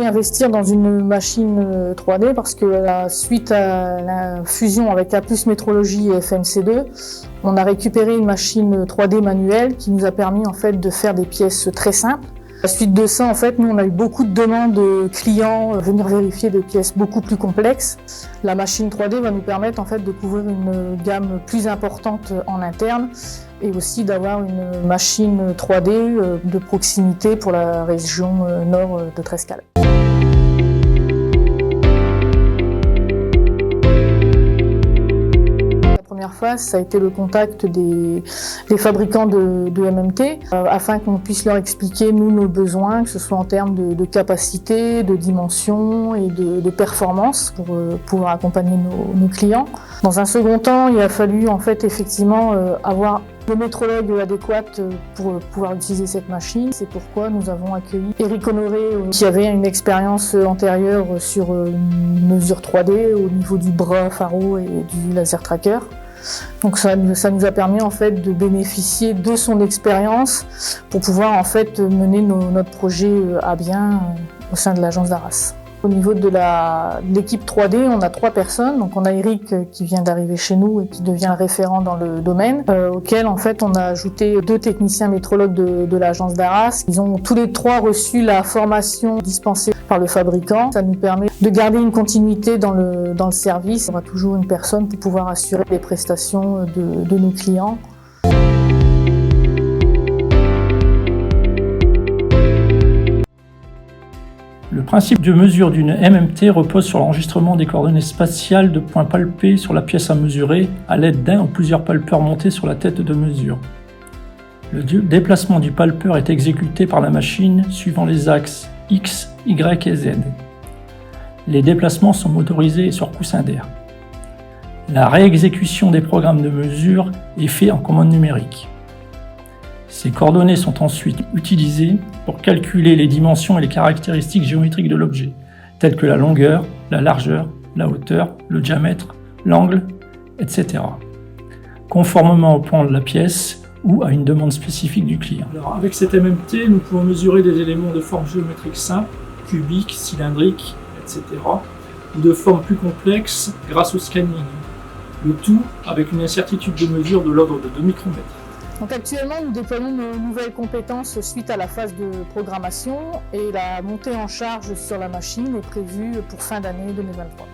voulu investir dans une machine 3D parce que suite à la fusion avec Aplus Métrologie et FMC2, on a récupéré une machine 3D manuelle qui nous a permis en fait de faire des pièces très simples. À la suite de ça, en fait, nous on a eu beaucoup de demandes de clients venir vérifier des pièces beaucoup plus complexes. La machine 3D va nous permettre en fait de couvrir une gamme plus importante en interne et aussi d'avoir une machine 3D de proximité pour la région nord de Trescal. La première phase, ça a été le contact des fabricants de MMT afin qu'on puisse leur expliquer nous nos besoins, que ce soit en termes de capacité, de dimension et de performance pour pouvoir accompagner nos clients. Dans un second temps, il a fallu en fait effectivement avoir le métrologue adéquat pour pouvoir utiliser cette machine. C'est pourquoi nous avons accueilli Eric Honoré qui avait une expérience antérieure sur une mesure 3D au niveau du bras pharo et du laser tracker. Donc ça nous a permis en fait de bénéficier de son expérience pour pouvoir en fait mener notre projet à bien au sein de l'agence d'Arras. Au niveau de l'équipe 3D, on a 3 personnes. Donc on a Eric qui vient d'arriver chez nous et qui devient référent dans le domaine, auquel en fait on a ajouté 2 techniciens métrologues de l'agence d'Arras. Ils ont tous les 3 reçu la formation dispensée par le fabricant. Ça nous permet de garder une continuité dans le service. On aura toujours une personne pour pouvoir assurer les prestations de nos clients. Le principe de mesure d'une MMT repose sur l'enregistrement des coordonnées spatiales de points palpés sur la pièce à mesurer à l'aide d'un ou plusieurs palpeurs montés sur la tête de mesure. Le déplacement du palpeur est exécuté par la machine suivant les axes X, Y et Z. Les déplacements sont motorisés sur coussin d'air. La réexécution des programmes de mesure est faite en commande numérique. Ces coordonnées sont ensuite utilisées pour calculer les dimensions et les caractéristiques géométriques de l'objet, telles que la longueur, la largeur, la hauteur, le diamètre, l'angle, etc., conformément au plan de la pièce ou à une demande spécifique du client. Alors, avec cette MMT, nous pouvons mesurer des éléments de forme géométrique simple, cubique, cylindrique, etc., ou de forme plus complexe grâce au scanning. Le tout avec une incertitude de mesure de l'ordre de 2 micromètres. Donc actuellement, nous déployons nos nouvelles compétences suite à la phase de programmation et la montée en charge sur la machine est prévue pour fin d'année 2023.